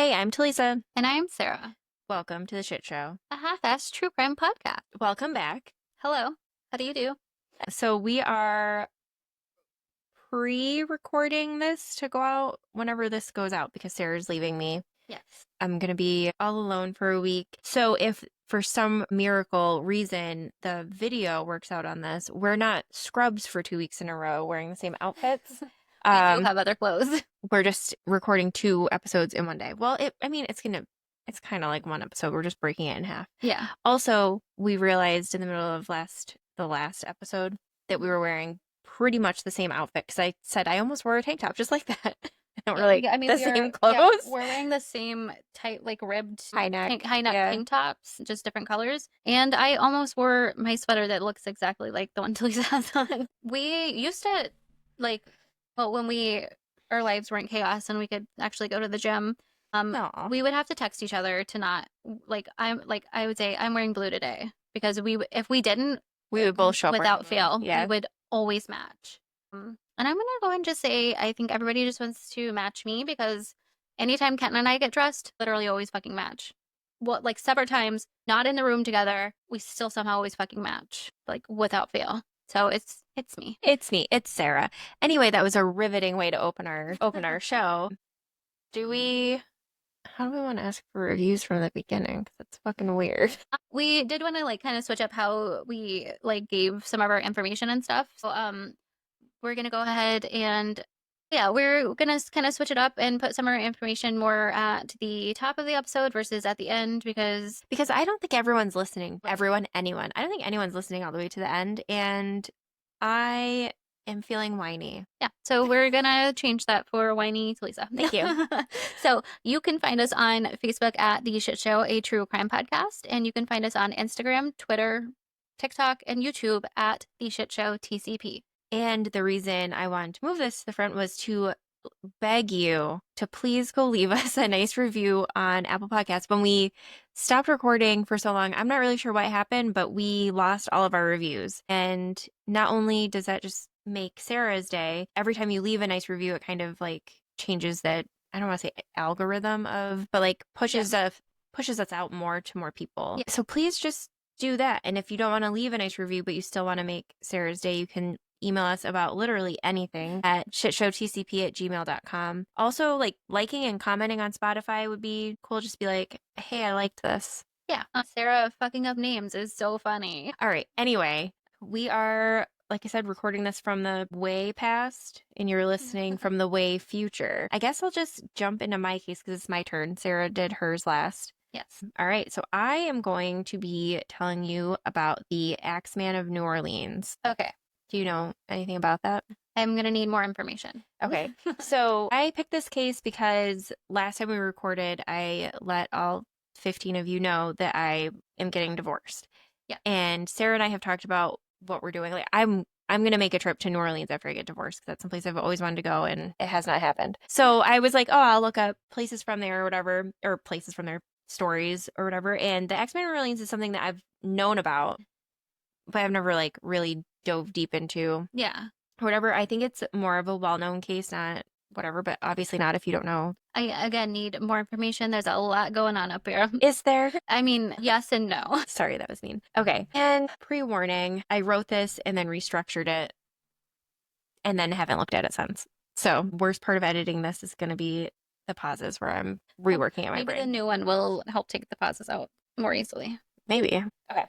Hey, I'm Talisa. And I'm Sarah, Welcome to the Shit Show. a half-assed true crime podcast. Welcome back. Hello, how do you do? So we are pre-recording this to go out whenever this goes out because Sarah's leaving me. Yes. I'm going to be all alone for a week. So if for some miracle reason the video works out on this, we're not scrubs for 2 weeks in a row wearing the same outfits. We do have other clothes. We're just recording 2 episodes in one day. Well, it's kind of like one episode. We're just breaking it in half. Yeah. Also, we realized in the middle of the last episode that we were wearing pretty much the same outfit because I said I almost wore a tank top just like that. And we're like the same clothes. Yeah, we're wearing the same tight, like ribbed High neck tank tops, just different colors. And I almost wore my sweater that looks exactly like the one Talisa has on. We used to, when our lives weren't chaos and we could actually go to the gym. Aw. We would have to text each other to not I would say I'm wearing blue today because if we didn't, We would both show up without fail, yeah. we would always match. And I'm gonna go ahead and just say I think everybody just wants to match me because anytime Kenton and I get dressed, literally always fucking match. Well, like several times, not in the room together, we still somehow always fucking match, like without fail. So it's me. It's me. It's Sarah. Anyway, that was a riveting way to open our show. How do we want to ask for reviews from the beginning? Because that's fucking weird. We did want to kind of switch up how we gave some of our information and stuff. So we're gonna go ahead and we're gonna kind of switch it up and put some of our information more at the top of the episode versus at the end because I don't think everyone's listening. Anyone. I don't think anyone's listening all the way to the end, and I am feeling whiny. Yeah, so we're gonna change that for whiny Talisa. Thank you. So you can find us on Facebook at The Shit Show, a true crime podcast, and you can find us on Instagram, Twitter, TikTok, and YouTube at The Shit Show TCP. And the reason I wanted to move this to the front was to beg you to please go leave us a nice review on Apple Podcasts. When we stopped recording for so long, I'm not really sure what happened, but we lost all of our reviews. And not only does that just make Sarah's day, every time you leave a nice review, it kind of changes that, I don't want to say algorithm but pushes us out more to more people. Yeah. So please just do that. And if you don't want to leave a nice review, but you still want to make Sarah's day, you can email us about literally anything at shitshowtcp@gmail.com. Also, liking and commenting on Spotify would be cool. Just be like, hey, I liked this. Yeah. Sarah fucking up names is so funny. All right. Anyway, we are, like I said, recording this from the way past, and you're listening from the way future. I guess I'll just jump into my case because it's my turn. Sarah did hers last. Yes. All right. So I am going to be telling you about the Axeman of New Orleans. Okay. Do you know anything about that? I'm going to need more information. Okay. So I picked this case because last time we recorded, I let all 15 of you know that I am getting divorced. Yeah. And Sarah and I have talked about what we're doing. I'm going to make a trip to New Orleans after I get divorced because that's someplace I've always wanted to go, and it has not happened. So I was like, oh, I'll look up places from there or whatever, or places from their stories or whatever. And the Axeman of New Orleans is something that I've known about, but I've never really dove deep into. Yeah. Whatever. I think it's more of a well-known case, not whatever, but obviously not if you don't know. I, again, need more information. There's a lot going on up here. Is there? I mean, yes and no. Sorry, that was mean. Okay. And pre-warning, I wrote this and then restructured it and then haven't looked at it since. So worst part of editing this is going to be the pauses where I'm reworking it in my brain. Maybe the new one will help take the pauses out more easily. Maybe. Okay.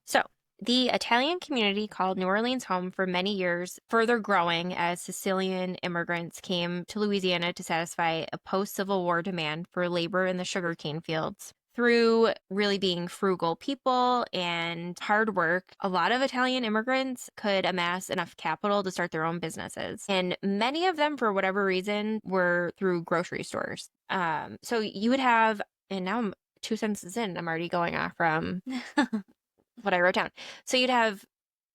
So the Italian community called New Orleans home for many years, further growing as Sicilian immigrants came to Louisiana to satisfy a post-Civil War demand for labor in the sugarcane fields. Through really being frugal people and hard work, a lot of Italian immigrants could amass enough capital to start their own businesses. And many of them, for whatever reason, were through grocery stores. So you would have, and now I'm 2 sentences in, I'm already going off from what I wrote down. So you'd have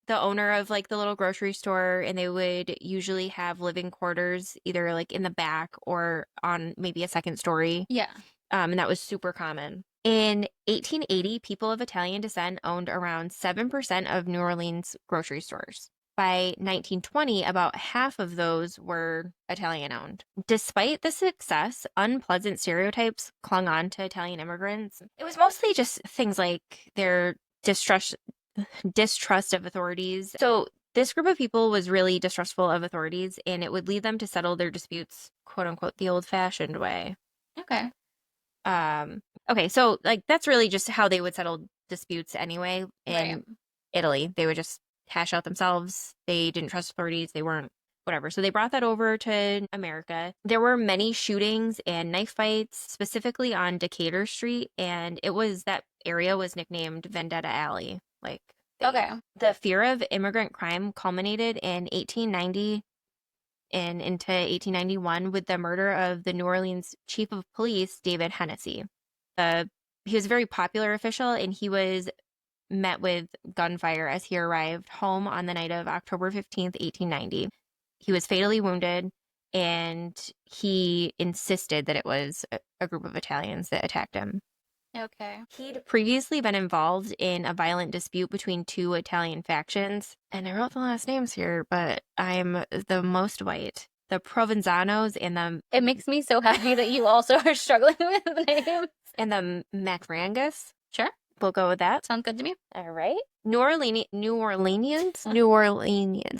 the owner of the little grocery store, and they would usually have living quarters either in the back or on maybe a second story. Yeah. And that was super common. In 1880, people of Italian descent owned around 7% of New Orleans grocery stores. By 1920, about half of those were Italian-owned. Despite the success, unpleasant stereotypes clung on to Italian immigrants. It was mostly just things like their distrust of authorities. So this group of people was really distrustful of authorities, and it would lead them to settle their disputes, quote unquote, the old-fashioned way. Okay. Okay, so like that's really just how they would settle disputes anyway. In Right. Italy, they would just hash out themselves. They didn't trust authorities. They weren't whatever. So they brought that over to America. There were many shootings and knife fights, specifically on Decatur Street, and that area was nicknamed Vendetta Alley. Like, Okay. the fear of immigrant crime culminated in 1890 and into 1891 with the murder of the New Orleans chief of police, David Hennessy. He was a very popular official, and he was met with gunfire as he arrived home on the night of October 15th, 1890. He was fatally wounded, and he insisted that it was a group of Italians that attacked him. Okay. He'd previously been involved in a violent dispute between two Italian factions, and I wrote the last names here, but I'm the most white. The Provenzanos It makes me so happy that you also are struggling with the names. and the Macrangus. Sure. We'll go with that. Sounds good to me. All right. New Orleanians.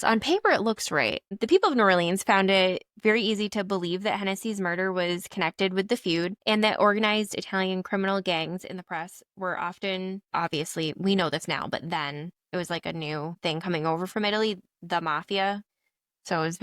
On paper, it looks right. The people of New Orleans found it very easy to believe that Hennessy's murder was connected with the feud, and that organized Italian criminal gangs in the press were often, obviously, we know this now, but then it was like a new thing coming over from Italy, the mafia. So it was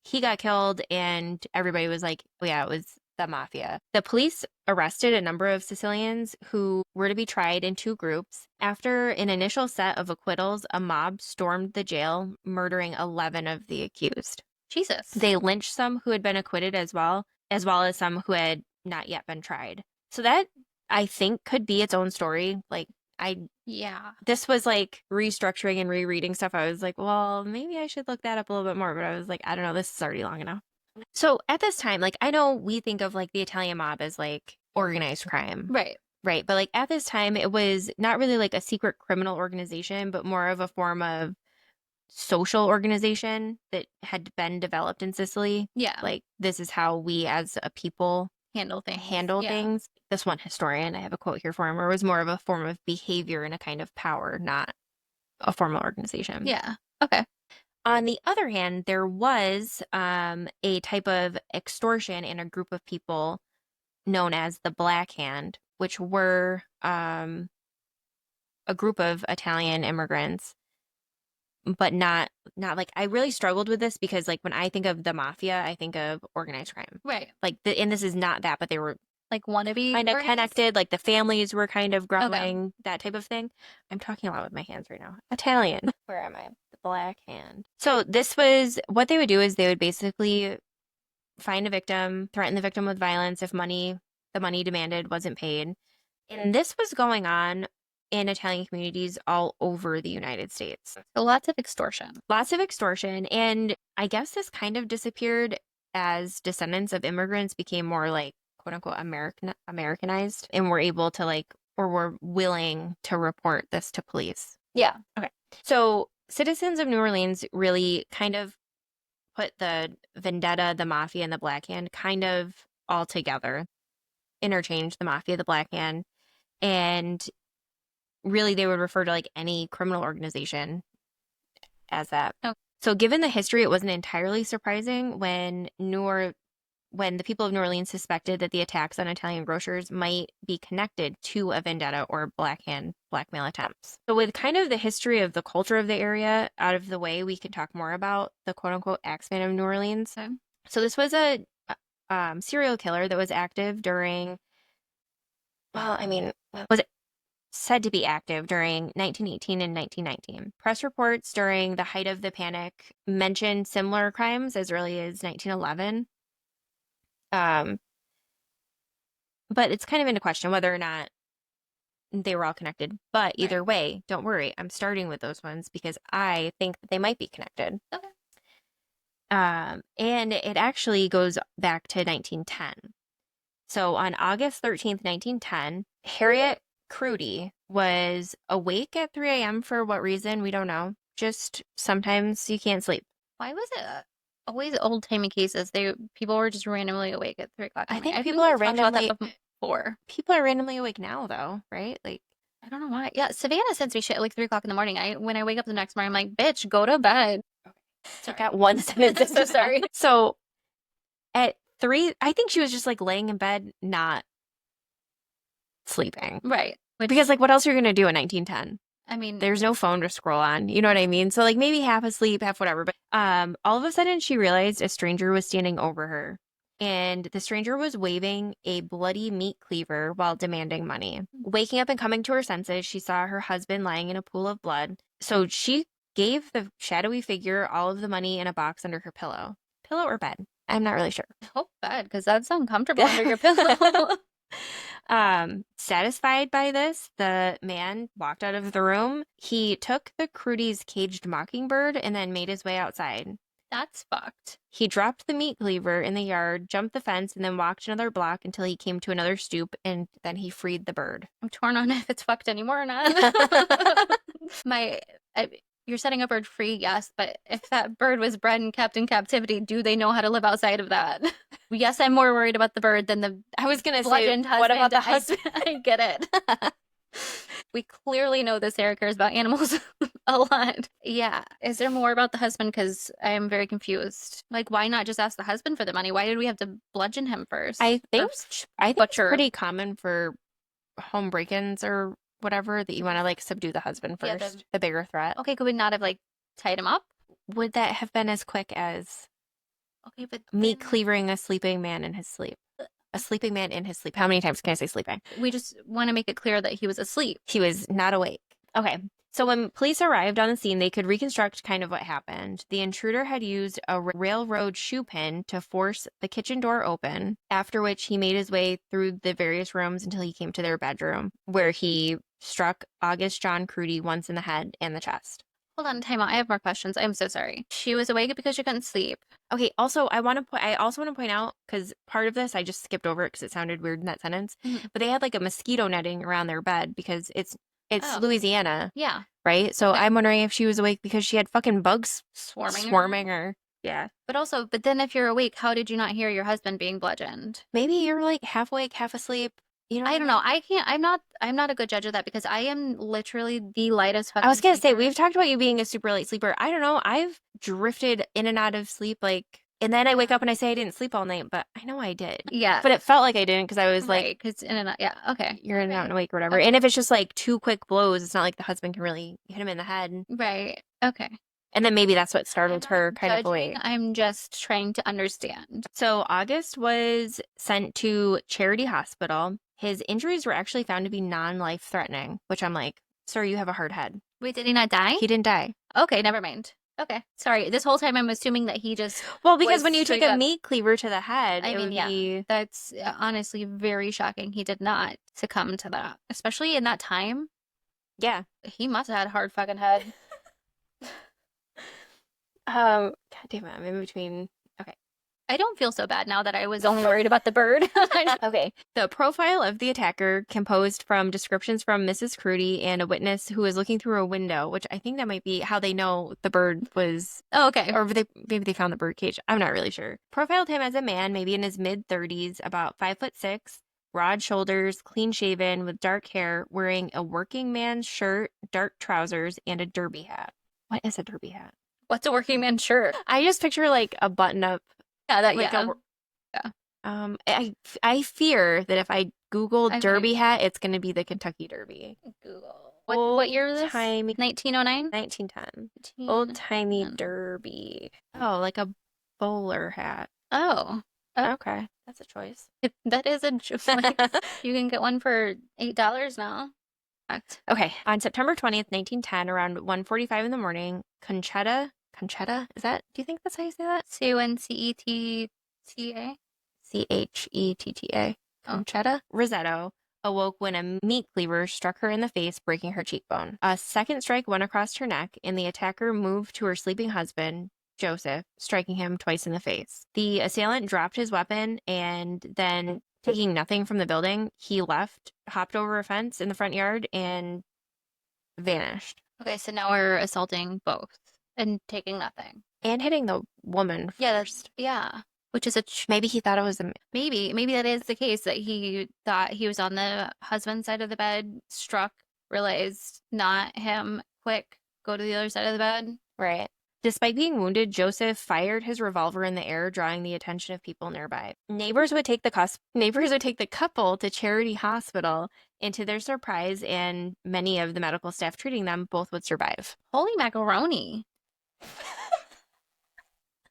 he got killed, and everybody was like, oh yeah, it was the mafia. The police arrested a number of Sicilians who were to be tried in two groups. After an initial set of acquittals, a mob stormed the jail, murdering 11 of the accused. Jesus. They lynched some who had been acquitted as well as some who had not yet been tried. So that, I think, could be its own story. Like, Yeah. this was like restructuring and rereading stuff. I was like, well, maybe I should look that up a little bit more. But I was like, I don't know, this is already long enough. So at this time, like, I know we think of like the Italian mob as like organized crime. Right. Right. But like at this time, it was not really like a secret criminal organization, but more of a form of social organization that had been developed in Sicily. Yeah. Like, this is how we as a people handle things. Yeah. This one historian, I have a quote here for him, where it was more of a form of behavior and a kind of power, not a formal organization. Yeah. Okay. On the other hand, there was a type of extortion in a group of people known as the Black Hand, which were a group of Italian immigrants, but not like, I really struggled with this because like when I think of the mafia, I think of organized crime. Right. Like, and this is not that, but they were like wannabe kind of organized? Connected. Like the families were kind of growing, that type of thing. I'm talking a lot with my hands right now. Italian. Where am I? The Black Hand. So this was what they would do is they would basically find a victim, threaten the victim with violence if the money demanded wasn't paid. And this was going on in Italian communities all over the United States. So lots of extortion. And I guess this kind of disappeared as descendants of immigrants became more like, quote unquote, Americanized, and were able to like, or were willing to report this to police. Yeah. Okay. So citizens of New Orleans really kind of put the vendetta, the mafia, and the Black Hand kind of all together, interchanged the mafia, the Black Hand, and really they would refer to like any criminal organization as that. Oh. So given the history, it wasn't entirely surprising when the people of New Orleans suspected that the attacks on Italian grocers might be connected to a vendetta or Black Hand blackmail attempts. So with kind of the history of the culture of the area out of the way, we could talk more about the quote-unquote Axeman of New Orleans. Okay. So this was a serial killer that was active during, was it said to be active during 1918 and 1919. Press reports during the height of the panic mentioned similar crimes as early as 1911. But it's kind of into question whether or not they were all connected. But either way, don't worry. I'm starting with those ones because I think that they might be connected. Okay. And it actually goes back to 1910. So on August 13th, 1910, Harriet Crudy was awake at 3 a.m. for what reason? We don't know. just sometimes you can't sleep. Why was it always old-timey cases? People were just randomly awake at 3 o'clock in I the morning. think I think people are we've talked about randomly that before. people are randomly awake now though, right? Like I don't know why. Yeah, Savannah sends me shit at like 3 o'clock in the morning. When I wake up the next morning, I'm like, bitch, go to bed. take that one sentence. I'm so sorry. So at 3, I think she was just like laying in bed, not sleeping. Right. Because like what else are you gonna do in 1910? I mean, There's no phone to scroll on. You know what I mean? So like maybe half asleep, half whatever. But all of a sudden she realized a stranger was standing over her. And the stranger was waving a bloody meat cleaver while demanding money. Waking up and coming to her senses, she saw her husband lying in a pool of blood. So she gave the shadowy figure all of the money in a box under her pillow. Pillow or bed? I'm not really sure. I hope bed, because that's uncomfortable under your pillow. Satisfied by this, the man walked out of the room. He took the Crudy's caged mockingbird and then made his way outside. That's fucked. He dropped the meat cleaver in the yard, jumped the fence, and then walked another block until he came to another stoop, and then he freed the bird. I'm torn on if it's fucked anymore or not. You're setting a bird free, yes, but if that bird was bred and kept in captivity, do they know how to live outside of that? Yes, I'm more worried about the bird than the I was gonna say, bludgeoned husband. what about the husband? I get it. We clearly know this Sarah cares about animals a lot. Yeah. Is there more about the husband? Because I am very confused. Like, why not just ask the husband for the money? Why did we have to bludgeon him first? I think it's butcher. pretty common for home break-ins or whatever that you want to like subdue the husband Yeah, first, the bigger threat. Okay, could we not have like tied him up? Would that have been as quick as Okay, but me cleavering a sleeping man in his sleep? A sleeping man in his sleep. How many times can I say sleeping? We just want to make it clear that he was asleep. He was not awake. Okay. So when police arrived on the scene, they could reconstruct kind of what happened. The intruder had used a railroad shoe pin to force the kitchen door open, after which he made his way through the various rooms until he came to their bedroom, where he struck August John Crudy once in the head and the chest. Hold on, time out. I have more questions. I'm so sorry. She was awake because she couldn't sleep. Okay, also I also want to point out, because part of this I just skipped over it because it sounded weird in that sentence, but they had like a mosquito netting around their bed because it's Louisiana. Yeah. Right? So I'm wondering if she was awake because she had fucking bugs swarming her. Yeah. But then if you're awake, how did you not hear your husband being bludgeoned? Maybe you're like half awake, half asleep. You know, I don't know. I can't. I'm not a good judge of that because I am literally the lightest fucking I was gonna say, sleeper. we've talked about you being a super light sleeper. I don't know. I've drifted in and out of sleep, like, and then I wake up and I say I didn't sleep all night, but I know I did. Yeah. But it felt like I didn't because I was like, because in and out. Yeah. Okay. You're in and out and awake or whatever. Okay. And if it's just like 2 quick blows, it's not like the husband can really hit him in the head. Right. Okay. And then maybe that's what startled her kind of awake. I'm just trying to understand. So August was sent to Charity Hospital. His injuries were actually found to be non-life threatening, which I'm like, sir, you have a hard head. Wait, did he not die? He didn't die. Okay, never mind. Okay, sorry. This whole time I'm assuming that he just because when you take a meat cleaver to the head, that's honestly very shocking. He did not succumb to that, especially in that time. Yeah, he must have had a hard fucking head. God damn it, I'm in between. Okay. I don't feel so bad now that I was only worried about the bird. Okay. The profile of the attacker composed from descriptions from Mrs. Crudy and a witness who was looking through a window, which I think that might be how they know the bird was. Oh, okay. Or maybe they found the bird cage. I'm not really sure. Profiled him as a man, maybe in his mid-30s, about 5'6", broad shoulders, clean shaven, with dark hair, wearing a working man's shirt, dark trousers, and a derby hat. What is a derby hat? What's a working man's shirt? I just picture like a button-up. Yeah, that like yeah. I fear that if I Google derby hat, it's going to be the Kentucky Derby. Google. What year is this? 1909? 1910. Old-timey derby. Oh, like a bowler hat. Oh. Okay. That's a choice. That is a choice. You can get one for $8 now. Okay. On September 20th, 1910, around 1:45 in the morning, Conchetta, is that, do you think that's how you say that? Concetta? Chetta. Conchetta Rosetto awoke when a meat cleaver struck her in the face, breaking her cheekbone. A second strike went across her neck, and the attacker moved to her sleeping husband, Joseph, striking him twice in the face. The assailant dropped his weapon, and then, taking nothing from the building, he left, hopped over a fence in the front yard, and vanished. Okay, so now we're assaulting both and taking nothing. And hitting the woman Yeah, first. yeah. Which is Maybe he thought it was maybe that is the case that he thought he was on the husband's side of the bed, struck, realized not him, quick, go to the other side of the bed. right. Despite being wounded, Joseph fired his revolver in the air, drawing the attention of people nearby. Neighbors would take the couple to Charity Hospital, and to their surprise, and many of the medical staff treating them, both would survive. Holy macaroni.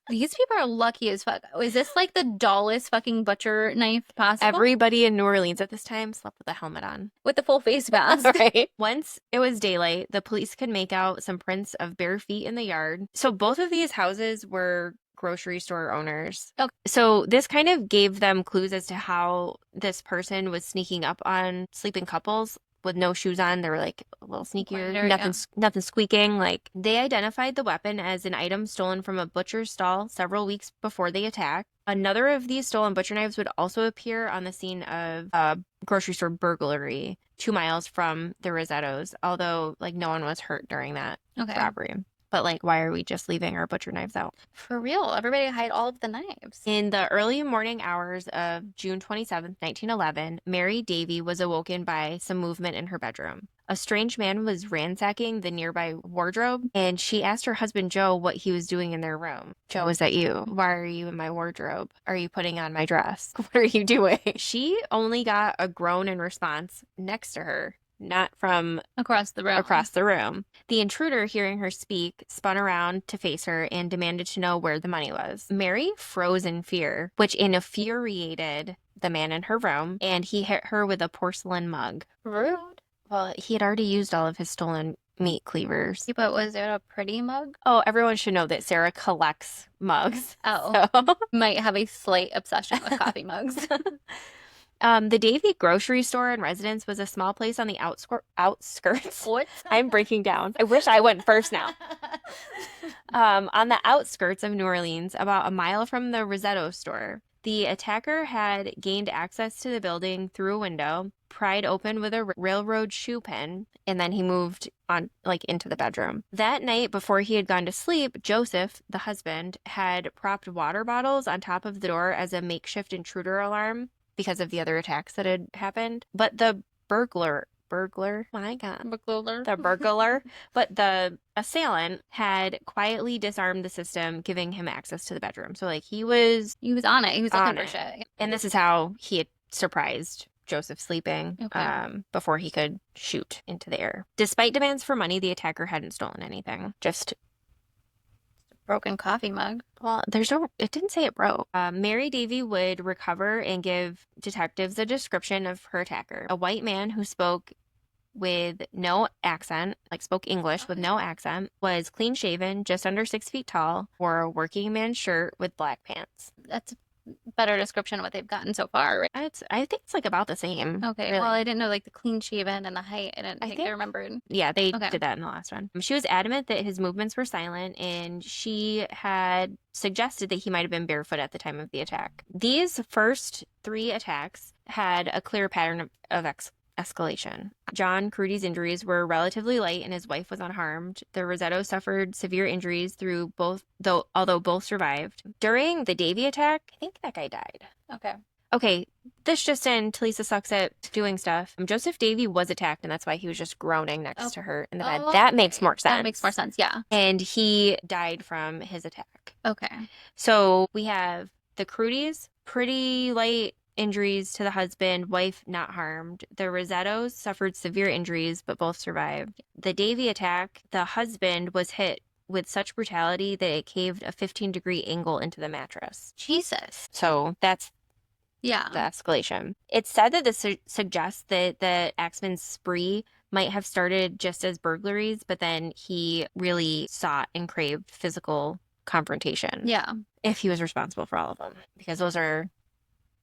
These people are lucky as fuck. Is this like the dullest fucking butcher knife possible? Everybody in New Orleans at this time slept with a helmet on. With the full face mask. Right. Once it was daylight, the police could make out some prints of bare feet in the yard. So both of these houses were grocery store owners. Okay. So this kind of gave them clues as to how this person was sneaking up on sleeping couples with no shoes on. They were like a little sneakier, Quieter, nothing squeaking. Like they identified the weapon as an item stolen from a butcher's stall several weeks before the attack. Another of these stolen butcher knives would also appear on the scene of a grocery store burglary 2 miles from the Rosettos, although like no one was hurt during that Okay. robbery. But like, why are we just leaving our butcher knives out? For real, everybody hide all of the knives. In the early morning hours of June 27th, 1911, Mary Davy was awoken by some movement in her bedroom. A strange man was ransacking the nearby wardrobe, and she asked her husband Joe what he was doing in their room. Joe, is that you? Why are you in my wardrobe? Are you putting on my dress? What are you doing? She only got a groan in response next to her, not from Across the room. The intruder, hearing her speak, spun around to face her and demanded to know where the money was. Mary froze in fear, which infuriated the man in her room, and he hit her with a porcelain mug. Rude. Well, he had already used all of his stolen meat cleavers. But was it a pretty mug? Oh, everyone should know that Sarah collects mugs. Oh. So. Might have a slight obsession with coffee mugs. The Davy grocery store and residence was a small place on the outskirts. What? I'm breaking down. I wish I went first now. On the outskirts of New Orleans, about a mile from the Rosetto store. The attacker had gained access to the building through a window, pried open with a railroad shoe pin, and then he moved on, like, into the bedroom. That night, before he had gone to sleep, Joseph, the husband, had propped water bottles on top of the door as a makeshift intruder alarm because of the other attacks that had happened. But the burglar, my God, the burglar, but the assailant had quietly disarmed the system, giving him access to the bedroom. So like he was on it. He was looking on for it. shit. And this is how he had surprised Joseph sleeping before he could shoot into the air. Despite demands for money, the attacker hadn't stolen anything. Just broken coffee mug. Well, it didn't say it broke. Mary Davy would recover and give detectives a description of her attacker. A white man who spoke with no accent, like spoke English with no accent, was clean shaven, just under 6 feet tall, wore a working man's shirt with black pants. That's a better description of what they've gotten so far, right? I think it's like about the same. Okay. Really. Well, I didn't know like the clean shaven and the height. I think I remembered. Yeah, they did that in the last one. She was adamant that his movements were silent, and she had suggested that he might have been barefoot at the time of the attack. These first 3 attacks had a clear pattern of escalation. John Crudy's injuries were relatively light and his wife was unharmed. The Rosetto suffered severe injuries although both survived. During the Davy attack, I think that guy died. Okay, this just in, Talisa sucks at doing stuff. Joseph Davy was attacked, and that's why he was just groaning next to her in the bed. That makes more sense. That makes more sense, yeah. And he died from his attack. Okay. So we have the Crudys, pretty light injuries to the husband, wife not harmed. The Rosettos suffered severe injuries, but both survived. The Davy attack, the husband was hit with such brutality that it caved a 15-degree angle into the mattress. Jesus. So that's the escalation. It's said that this suggests that the Axeman's spree might have started just as burglaries, but then he really sought and craved physical confrontation. Yeah. If he was responsible for all of them. Because those are...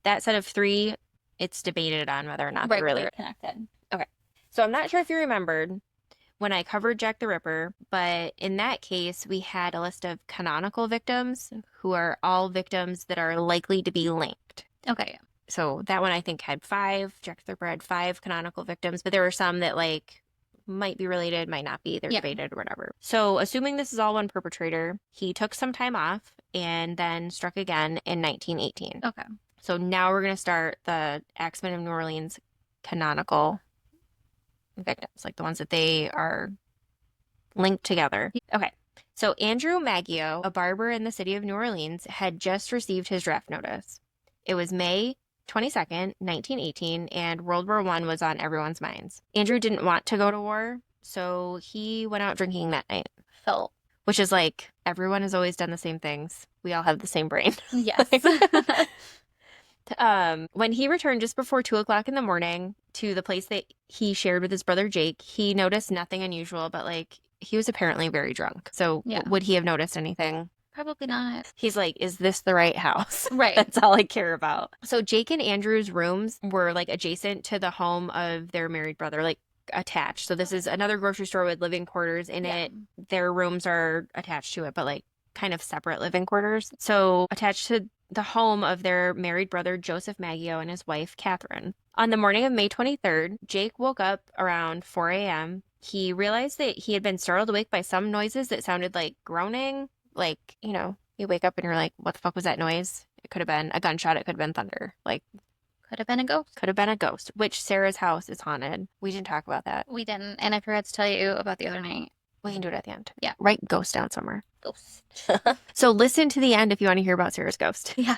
That set of 3, it's debated on whether or not they're really connected. Okay. So I'm not sure if you remembered when I covered Jack the Ripper, but in that case, we had a list of canonical victims who are all victims that are likely to be linked. Okay. So that one I think had 5. Jack the Ripper had 5 canonical victims, but there were some that like might be related, might not be. They're Yeah. debated or whatever. So assuming this is all one perpetrator, he took some time off and then struck again in 1918. Okay. So now we're going to start the Axeman of New Orleans canonical victims, like the ones that they are linked together. Okay. So Andrew Maggio, a barber in the city of New Orleans, had just received his draft notice. It was May 22nd, 1918, and World War I was on everyone's minds. Andrew didn't want to go to war, so he went out drinking that night. Felt. Which is like, everyone has always done the same things. We all have the same brain. Yes. When he returned just before 2 o'clock in the morning to the place that he shared with his brother Jake, he noticed nothing unusual, but like, he was apparently very drunk. So Yeah. would he have noticed anything? Probably not. He's like, is this the right house? Right. That's all I care about. So Jake and Andrew's rooms were like adjacent to the home of their married brother, like attached. So this is another grocery store with living quarters in it. Their rooms are attached to it, but like kind of separate living quarters. So attached to the home of their married brother, Joseph Maggio, and his wife, Catherine. On the morning of May 23rd, Jake woke up around 4 a.m. He realized that he had been startled awake by some noises that sounded like groaning. Like, you know, you wake up and you're like, what the fuck was that noise? It could have been a gunshot. It could have been thunder. Like, could have been a ghost. Could have been a ghost, which Sarah's house is haunted. We didn't talk about that. We didn't. And I forgot to tell you about the other night. We can do it at the end. Yeah. Write ghost down somewhere. Ghost. So listen to the end if you want to hear about Sarah's ghost. Yeah.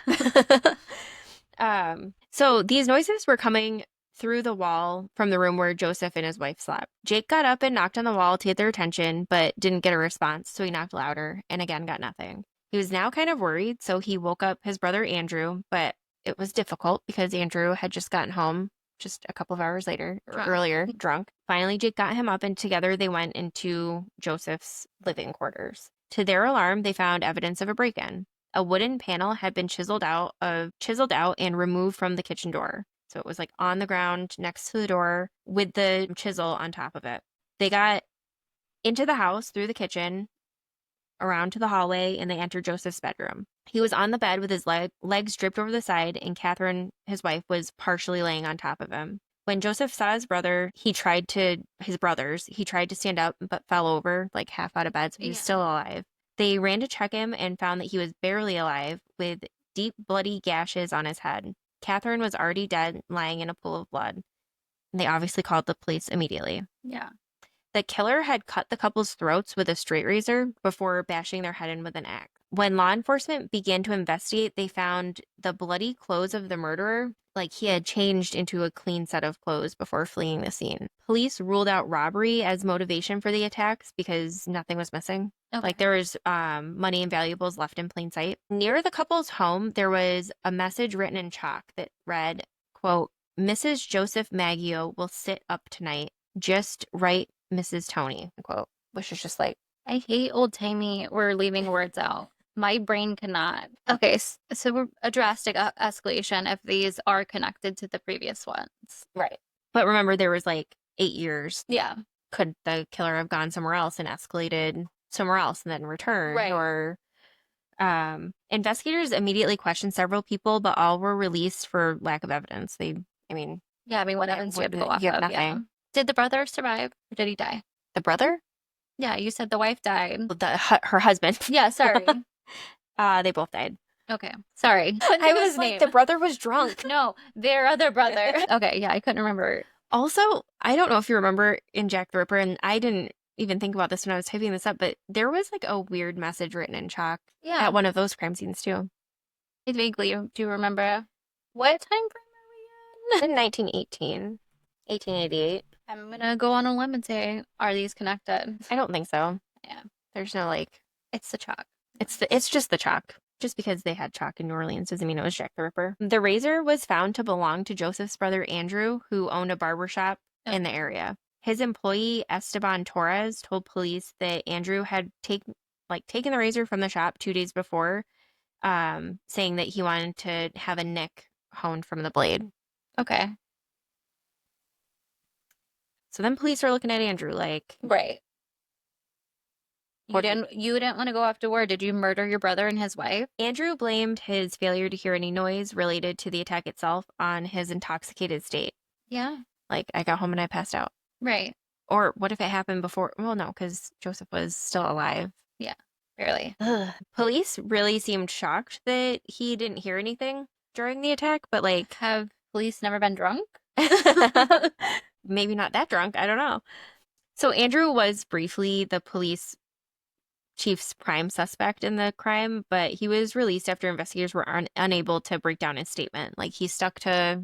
So these noises were coming through the wall from the room where Joseph and his wife slept. Jake got up and knocked on the wall to get their attention, but didn't get a response, so he knocked louder and again got nothing. He was now kind of worried, so he woke up his brother Andrew, but it was difficult because Andrew had just gotten home just a couple of hours later, earlier, drunk. Finally, Jake got him up and together they went into Joseph's living quarters. To their alarm, they found evidence of a break-in. A wooden panel had been chiseled out and removed from the kitchen door. So it was like on the ground next to the door with the chisel on top of it. They got into the house through the kitchen, around to the hallway, and they entered Joseph's bedroom. He was on the bed with his legs draped over the side, and Catherine, his wife, was partially laying on top of him. When Joseph saw his brothers, he tried to stand up, but fell over, like half out of bed, so he was still alive. They ran to check him and found that he was barely alive, with deep bloody gashes on his head. Catherine was already dead, lying in a pool of blood. And they obviously called the police immediately. Yeah. The killer had cut the couple's throats with a straight razor before bashing their head in with an axe. When law enforcement began to investigate, they found the bloody clothes of the murderer, like he had changed into a clean set of clothes before fleeing the scene. Police ruled out robbery as motivation for the attacks because nothing was missing. Okay. Like there was money and valuables left in plain sight. Near the couple's home, there was a message written in chalk that read, quote, "Mrs. Joseph Maggio will sit up tonight. Just write Mrs. Tony," quote, which is just like, I hate old timey. We're leaving words out. My brain cannot. Okay, so we're a drastic escalation if these are connected to the previous ones. Right. But remember, there was like 8 years. Yeah. Could the killer have gone somewhere else and escalated somewhere else and then returned? Right. Or investigators immediately questioned several people, but all were released for lack of evidence. What evidence do you have to go off of? Nothing. Yeah. Did the brother survive or did he die? The brother? Yeah, you said the wife died. Her husband. Yeah, sorry. They both died. Okay, sorry. I was like, the brother was drunk. No, their other brother. Okay, yeah, I couldn't remember. Also, I don't know if you remember in Jack the Ripper, and I didn't even think about this when I was typing this up, but there was like a weird message written in chalk at one of those crime scenes too. I vaguely do remember. What time frame are we in? In 1918. 1888. I'm gonna go on a limb and say, are these connected? I don't think so. Yeah. There's no like. It's the chalk. It's just the chalk. Just because they had chalk in New Orleans doesn't mean it was Jack the Ripper. The razor was found to belong to Joseph's brother Andrew, who owned a barber shop in the area. His employee Esteban Torres told police that Andrew had taken the razor from the shop 2 days before, saying that he wanted to have a nick honed from the blade. Okay. So then police are looking at Andrew like, right. You didn't want to go off to war. Did you murder your brother and his wife? Andrew blamed his failure to hear any noise related to the attack itself on his intoxicated state. Yeah. Like, I got home and I passed out. Right. Or what if it happened before? Well, no, because Joseph was still alive. Yeah, barely. Ugh. Police really seemed shocked that he didn't hear anything during the attack, but like, Have police never been drunk? maybe not that drunk. I don't know. So Andrew was briefly the police chief's prime suspect in the crime, but he was released after investigators were unable to break down his statement. Like he stuck to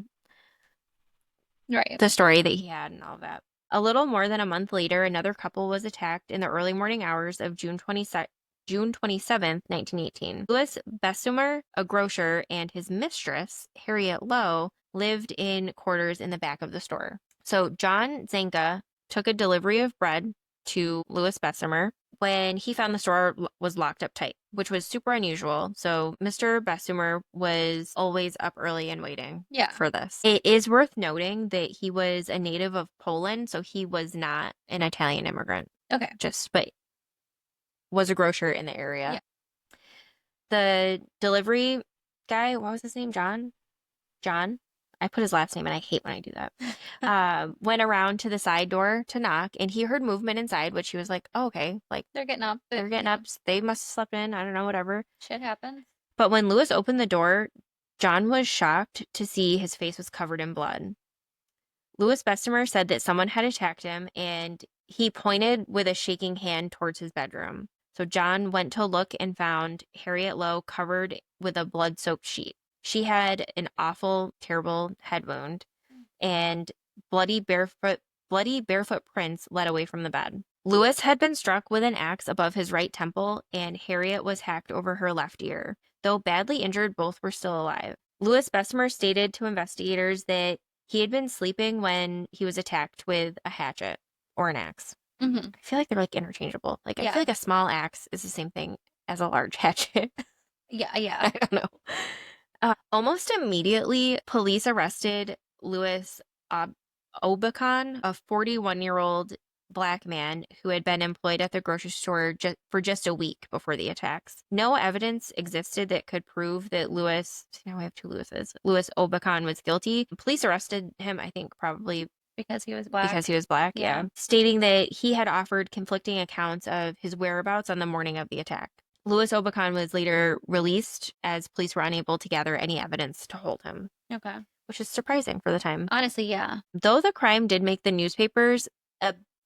Right. the story that he had and all that. A little more than a month later, another couple was attacked in the early morning hours of June 27th, 1918. Louis Bessemer, a grocer, and his mistress, Harriet Lowe, lived in quarters in the back of the store. So John Zanka took a delivery of bread to Louis Bessemer when he found the store was locked up tight, which was super unusual. So Mr. Bessemer was always up early and waiting for this. It is worth noting that he was a native of Poland, so he was not an Italian immigrant. Okay. But was a grocer in the area. Yeah. The delivery guy, what was his name? John? I put his last name and I hate when I do that. Went around to the side door to knock and he heard movement inside, which he was like, oh, okay, like they're getting up. They're getting up. They must have slept in. I don't know, whatever. Shit happens. But when Louis opened the door, John was shocked to see his face was covered in blood. Louis Bessemer said that someone had attacked him and he pointed with a shaking hand towards his bedroom. So John went to look and found Harriet Lowe covered with a blood-soaked sheet. She had an awful, terrible head wound and bloody barefoot prints led away from the bed. Louis had been struck with an axe above his right temple and Harriet was hacked over her left ear. Though badly injured, both were still alive. Louis Bessemer stated to investigators that he had been sleeping when he was attacked with a hatchet or an axe. Mm-hmm. I feel like they're like interchangeable. Like I feel like a small axe is the same thing as a large hatchet. Yeah. I don't know. Almost immediately, police arrested Louis Obacon, a 41-year-old Black man who had been employed at the grocery store for just a week before the attacks. No evidence existed that could prove that now we have two Louises, Louis Obacon was guilty. Police arrested him, I think, probably because he was Black. Yeah. Stating that he had offered conflicting accounts of his whereabouts on the morning of the attack. Louis Obacon was later released as police were unable to gather any evidence to hold him. Okay. Which is surprising for the time. Honestly, yeah. Though the crime did make the newspapers,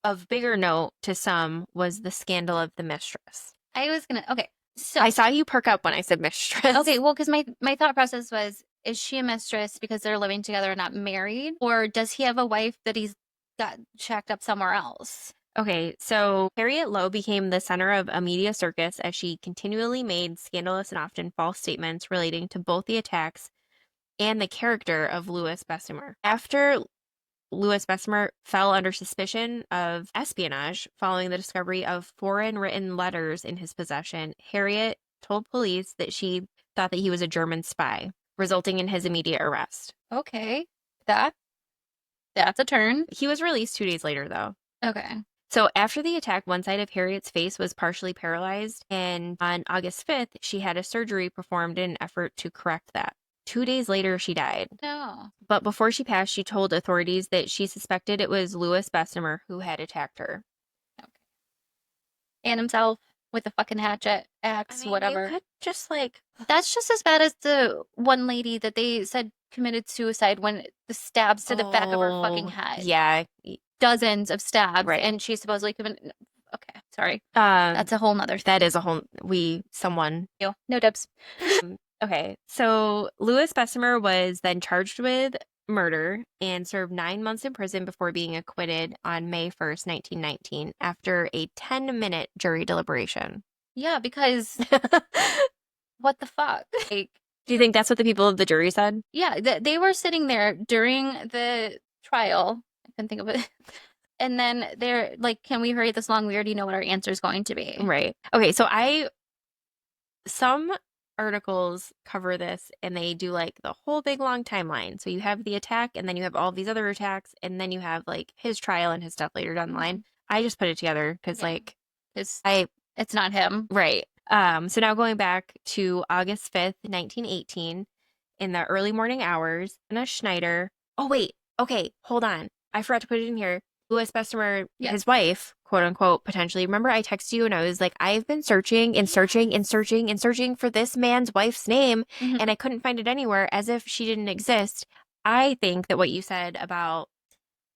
of bigger note to some was the scandal of the mistress. Okay. So I saw you perk up when I said mistress. Okay, well, because my thought process was, is she a mistress because they're living together and not married? Or does he have a wife that he's got shacked up somewhere else? Okay, so Harriet Lowe became the center of a media circus as she continually made scandalous and often false statements relating to both the attacks and the character of Louis Bessemer. After Louis Bessemer fell under suspicion of espionage following the discovery of foreign written letters in his possession, Harriet told police that she thought that he was a German spy, resulting in his immediate arrest. Okay, that's a turn. He was released 2 days later, though. Okay. So after the attack, one side of Harriet's face was partially paralyzed, and on August 5th, she had a surgery performed in an effort to correct that. 2 days later, she died. No. But before she passed, she told authorities that she suspected it was Louis Bessemer who had attacked her. Okay. And himself with the fucking hatchet, axe, whatever. You could just That's just as bad as the one lady that they said committed suicide when the stabs to the back of her fucking head. Yeah. Dozens of stabs. Right. And she supposedly committed. Okay, sorry. That's a whole nother thing. That is a whole. Someone. No dibs. Okay, so Louis Bessemer was then charged with murder and served 9 months in prison before being acquitted on May 1st, 1919, after a 10-minute jury deliberation. Yeah, because what the fuck? Like, do you think that's what the people of the jury said? Yeah, they were sitting there during the trial. I couldn't think of it. And then they're like, can we hurry this along? We already know what our answer is going to be. Right. Okay, so some articles cover this and they do like the whole big long timeline. So you have the attack and then you have all these other attacks and then you have like his trial and his stuff later down the line. I just put it together because it's not him. Right. So now going back to August 5th, 1918, in the early morning hours, Anna Schneider. Oh, wait. Okay, hold on. I forgot to put it in here. U.S. customer, Yeah. his wife, quote unquote, potentially. Remember, I texted you and I was like, I've been searching and searching and searching and searching for this man's wife's name, and I couldn't find it anywhere as if she didn't exist. I think that what you said about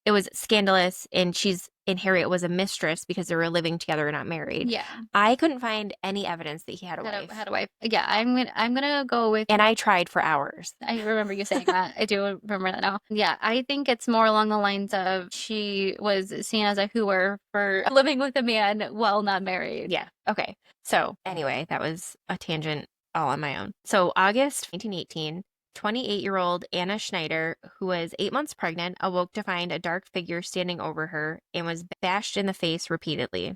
it was scandalous and she's and Harriet was a mistress because they were living together and not married. Yeah. I couldn't find any evidence that he had a wife. Had a wife. Yeah, I'm gonna go with. And I tried for hours. I remember you saying that. I do remember that now. Yeah, I think it's more along the lines of she was seen as a hooer for living with a man while not married. Yeah. Okay. So anyway, that was a tangent all on my own. So August 1918, 28-year-old Anna Schneider, who was 8 months pregnant, awoke to find a dark figure standing over her and was bashed in the face repeatedly.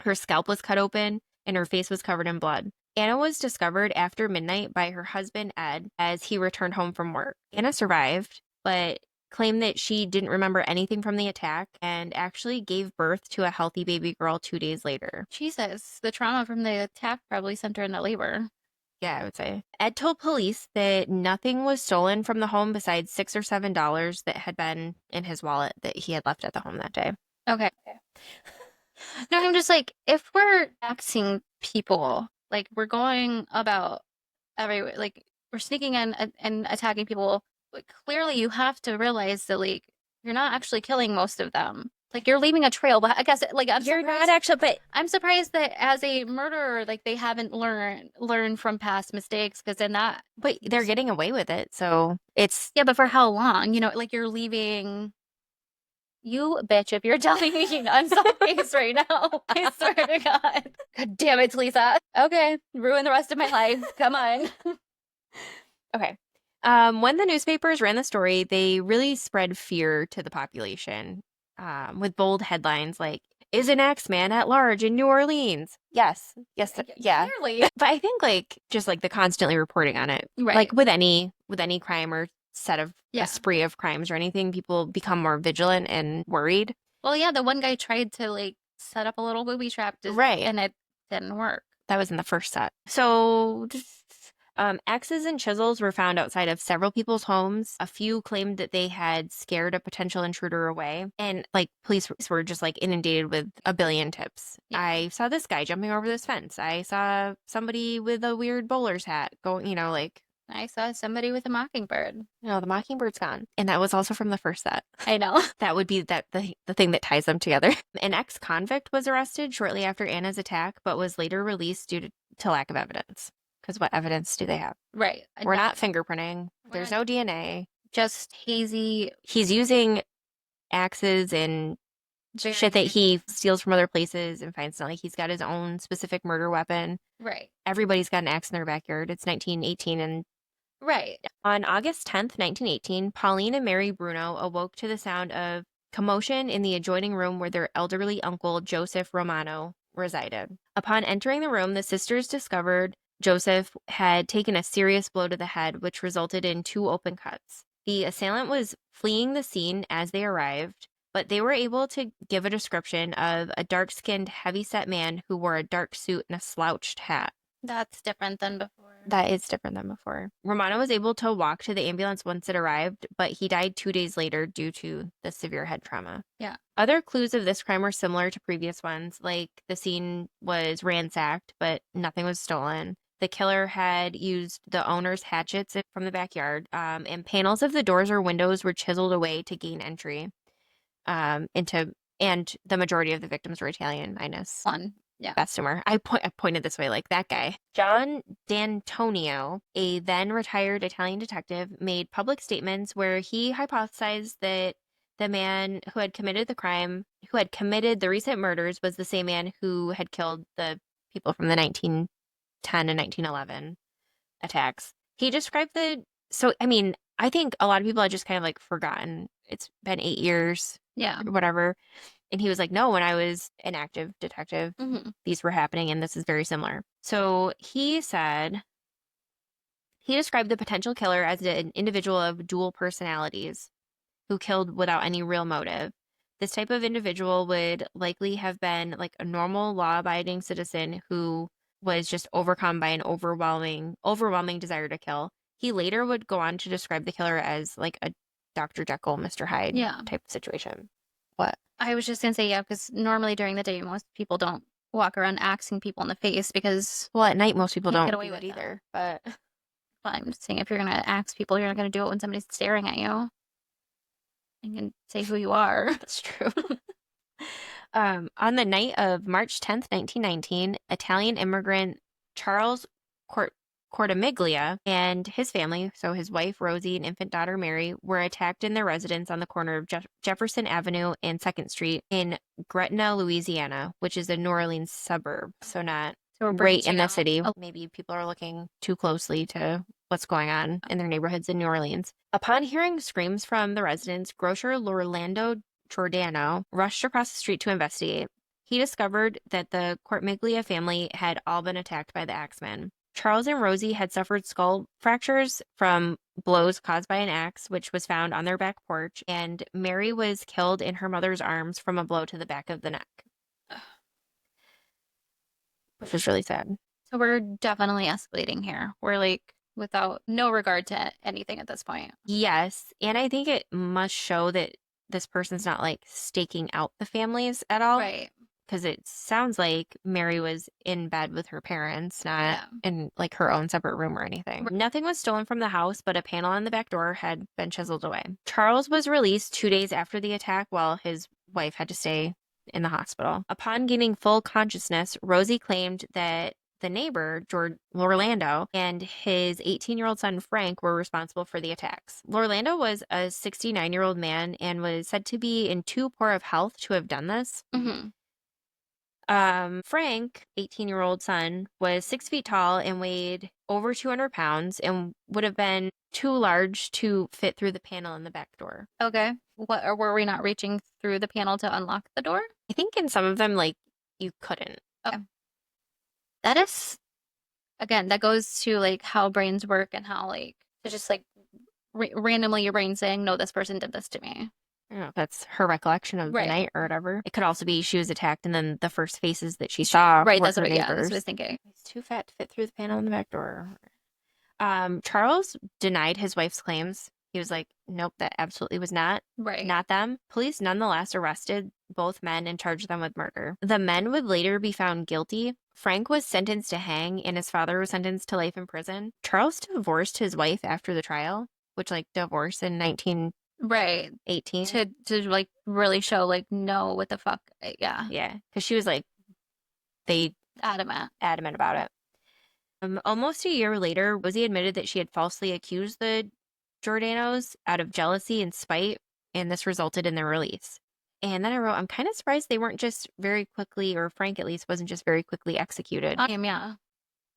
Her scalp was cut open and her face was covered in blood. Anna was discovered after midnight by her husband, Ed, as he returned home from work. Anna survived, but claimed that she didn't remember anything from the attack and actually gave birth to a healthy baby girl 2 days later. Jesus, the trauma from the attack probably sent her into labor. Yeah, I would say. Ed told police that nothing was stolen from the home besides $6 or $7 that had been in his wallet that he had left at the home that day. Okay. No, I'm just like, if we're axing people, like we're going about everywhere, like we're sneaking in and attacking people, but clearly you have to realize that like you're not actually killing most of them. Like you're leaving a trail, but I guess like You're not actually, but I'm surprised that as a murderer, like they haven't learned from past mistakes because then that. but they're getting away with it, so it's Yeah, but for how long? You know, like you're leaving. You bitch, if you're telling me on some case right now, I swear to God. God damn it, Lisa. Okay, ruin the rest of my life. Come on. okay. When the newspapers ran the story, they really spread fear to the population with bold headlines like, "Is an Axeman at large in New Orleans?" Yes, yeah. Clearly. But I think like just like the constantly reporting on it, Right. like with any crime or set of Yeah. a spree of crimes or anything, people become more vigilant and worried. Well, yeah, the one guy tried to like set up a little booby trap, Right. and it didn't work. That was in the first set. So axes and chisels were found outside of several people's homes. A few claimed that they had scared a potential intruder away. And like police were just like inundated with a billion tips. Yeah. I saw this guy jumping over this fence. I saw somebody with a weird bowler's hat going, like. I saw somebody with a mockingbird. No, the mockingbird's gone. And that was also from the first set. I know. That would be the thing that ties them together. An ex-convict was arrested shortly after Anna's attack, but was later released due to lack of evidence. Because what evidence do they have? Right. We're not fingerprinting. There's no DNA. Just hazy. He's using axes and shit that he steals from other places and finds. Not like he's got his own specific murder weapon. Right. Everybody's got an axe in their backyard. It's 1918 and right. On August 10th, 1918, Pauline and Mary Bruno awoke to the sound of commotion in the adjoining room where their elderly uncle, Joseph Romano, resided. Upon entering the room, the sisters discovered Joseph had taken a serious blow to the head, which resulted in 2 open cuts. The assailant was fleeing the scene as they arrived, but they were able to give a description of a dark-skinned, heavy-set man who wore a dark suit and a slouched hat. That's different than before. That is different than before. Romano was able to walk to the ambulance once it arrived, but he died 2 days later due to the severe head trauma. Yeah. Other clues of this crime were similar to previous ones, like the scene was ransacked, but nothing was stolen. The killer had used the owner's hatchets from the backyard, and panels of the doors or windows were chiseled away to gain entry and the majority of the victims were Italian, minus one. Yeah. Bessemer. I pointed this way, like that guy. John D'Antonio, a then retired Italian detective, made public statements where he hypothesized that the man who had committed the crime, who had committed the recent murders, was the same man who had killed the people from the 1910 and 1911 attacks. He described I think a lot of people had just kind of like forgotten. It's been 8 years. Yeah. Or whatever. And he was like, no, when I was an active detective, these were happening and this is very similar. So he said, he described the potential killer as an individual of dual personalities who killed without any real motive. This type of individual would likely have been like a normal law-abiding citizen who was just overcome by an overwhelming desire to kill. He later would go on to describe the killer as like a Dr. Jekyll, Mr. Hyde type of situation. What? I was just gonna say, yeah, because normally during the day, most people don't walk around axing people in the face because Well, at night, most people can't don't get away do with it that. either. But Well, I'm just saying, if you're gonna axe people, you're not gonna do it when somebody's staring at you. You can say who you are. that's true. On the night of March 10th, 1919, Italian immigrant Charles Cort Cortimiglia and his family, so his wife Rosie and infant daughter Mary, were attacked in their residence on the corner of Jefferson Avenue and 2nd Street in Gretna, Louisiana, which is a New Orleans suburb, so not So we're right branching in the out. city. Oh, Maybe people are looking too closely to what's going on in their neighborhoods in New Orleans. Upon hearing screams from the residents, grocer Orlando Giordano rushed across the street to investigate. He discovered that the Cortimiglia family had all been attacked by the Axeman. Charles and Rosie had suffered skull fractures from blows caused by an axe, which was found on their back porch, and Mary was killed in her mother's arms from a blow to the back of the neck, which was really sad. so we're definitely escalating here. We're like without no regard to anything at this point. Yes, and I think it must show that this person's not like staking out the families at all. Right. Because it sounds like Mary was in bed with her parents, not Yeah. in like her own separate room or anything. Right. Nothing was stolen from the house, but a panel on the back door had been chiseled away. Charles was released 2 days after the attack while his wife had to stay in the hospital. Upon gaining full consciousness, Rosie claimed that the neighbor, George Orlando, and his 18-year-old son, Frank, were responsible for the attacks. Orlando was a 69-year-old man and was said to be in too poor of health to have done this. Mm-hmm. Frank, 18-year-old son, was 6 feet tall and weighed over 200 pounds and would have been too large to fit through the panel in the back door. Okay. What, or were we not reaching through the panel to unlock the door? I think in some of them, like, you couldn't. Okay. That is, again, that goes to like how brains work and how like it's just like randomly your brain saying, no, this person did this to me. I don't know if that's her recollection of the Right. night or whatever. It could also be she was attacked and then the first faces that she saw Right. were That's her what, yeah, that's neighbors. what I was thinking. He's too fat to fit through the panel in the back door. Charles denied his wife's claims. He was like, nope, that absolutely was not Right. them. Police nonetheless arrested both men and charged them with murder. The men would later be found guilty. Frank was sentenced to hang and his father was sentenced to life in prison. Charles divorced his wife after the trial, which like divorce in 1918. Right. To like really show like, no, what the fuck? Yeah. Yeah, because she was like, they Adamant. about it. Almost a year later, Rosie admitted that she had falsely accused the Giordanos out of jealousy and spite, and this resulted in their release. And then I wrote, I'm kind of surprised they weren't just very quickly, or Frank at least wasn't just very quickly executed. Yeah.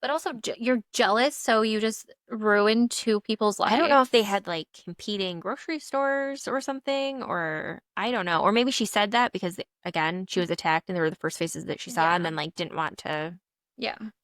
But also, you're jealous, so you just ruined two people's lives. I don't know if they had like competing grocery stores or something, or I don't know. Or maybe she said that because, again, she was attacked and they were the first faces that she saw, and then like didn't want to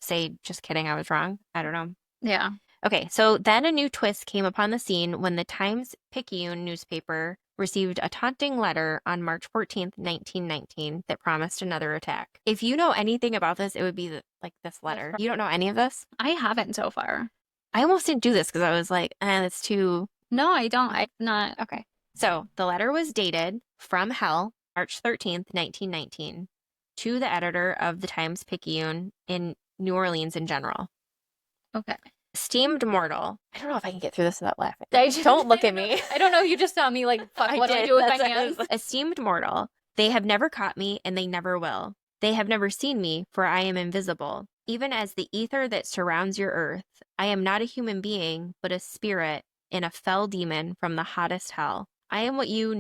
say, just kidding, I was wrong. I don't know. Yeah. Okay, so then a new twist came upon the scene when the Times-Picayune newspaper received a taunting letter on March 14th, 1919 that promised another attack. If you know anything about this, it would be like this letter. You don't know any of this? I haven't so far. I almost didn't do this because I was like, that's too... No, I don't. I'm not. Okay. So the letter was dated from hell, March 13th, 1919, to the editor of the Times-Picayune in New Orleans in general. Okay. Esteemed mortal. I don't know if I can get through this without laughing. Don't Don't look at me. I don't know. You just saw me like, fuck, what do I did. do with That's my what I hands? was- Esteemed mortal. They have never caught me and they never will. They have never seen me, for I am invisible. Even as the ether that surrounds your earth, I am not a human being, but a spirit and a fell demon from the hottest hell. I am what you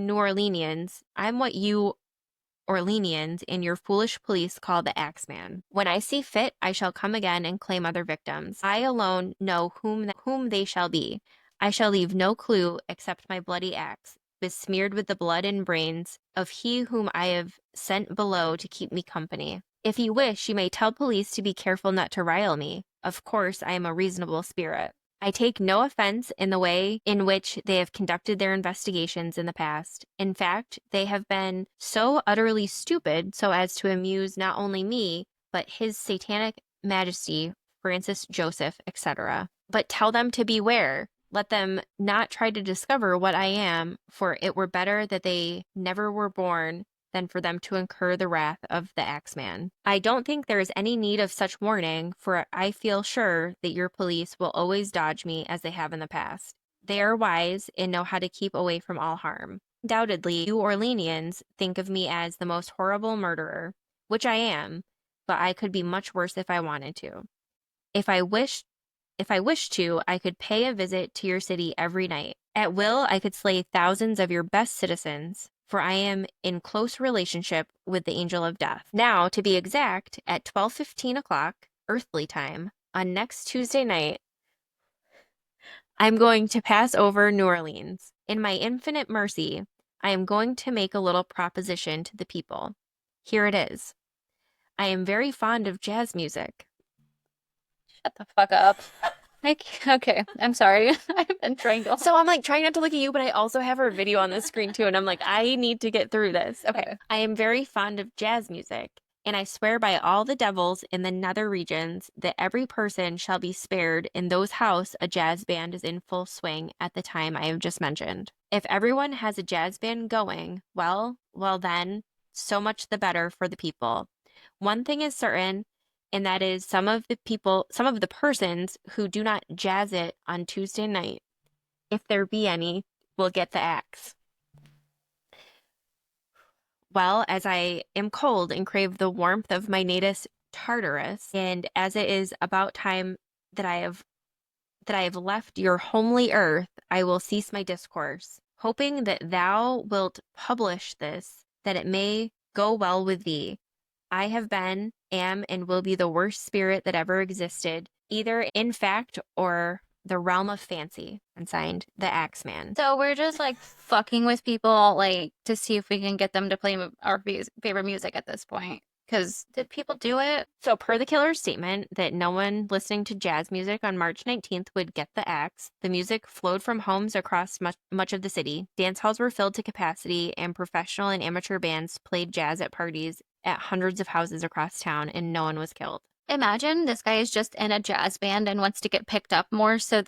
Orleanians and your foolish police call the Axeman. When I see fit, I shall come again and claim other victims. I alone know whom they shall be. I shall leave no clue except my bloody axe, besmeared with the blood and brains of he whom I have sent below to keep me company. If you wish, you may tell police to be careful not to rile me. Of course, I am a reasonable spirit. I take no offense in the way in which they have conducted their investigations in the past. In fact, they have been so utterly stupid so as to amuse not only me, but his satanic majesty, Francis Joseph, etc. But tell them to beware. Let them not try to discover what I am, for it were better that they never were born than for them to incur the wrath of the Axeman. I don't think there is any need of such warning, for I feel sure that your police will always dodge me as they have in the past. They are wise and know how to keep away from all harm. Undoubtedly, you Orleanians think of me as the most horrible murderer, which I am, but I could be much worse if I wanted to. If I wished to, I could pay a visit to your city every night. At will, I could slay thousands of your best citizens, for I am in close relationship with the angel of death. Now, to be exact, at 12:15 o'clock, earthly time, on next Tuesday night, I'm going to pass over New Orleans. In my infinite mercy, I am going to make a little proposition to the people. Here it is. I am very fond of jazz music. Shut the fuck up. Okay, I'm sorry. I've been trying to. So I'm like trying not to look at you, but I also have her video on the screen too. And I'm like, I need to get through this. Okay. I am very fond of jazz music, and I swear by all the devils in the nether regions that every person shall be spared in those house a jazz band is in full swing at the time I have just mentioned. If everyone has a jazz band going, well then, so much the better for the people. One thing is certain, and that is some of the persons who do not jazz it on Tuesday night, if there be any, will get the axe. Well, as I am cold and crave the warmth of my native Tartarus, and as it is about time that I have left your homely earth, I will cease my discourse, hoping that thou wilt publish this, that it may go well with thee. I have been, am, and will be the worst spirit that ever existed, either in fact or the realm of fancy. And signed, the Axeman. So we're just like fucking with people, like to see if we can get them to play our favorite music at this point. Because did people do it? So, per the killer's statement that no one listening to jazz music on March 19th would get the axe, the music flowed from homes across much of the city. Dance halls were filled to capacity, and professional and amateur bands played jazz at parties at hundreds of houses across town, and no one was killed. Imagine this guy is just in a jazz band and wants to get picked up more so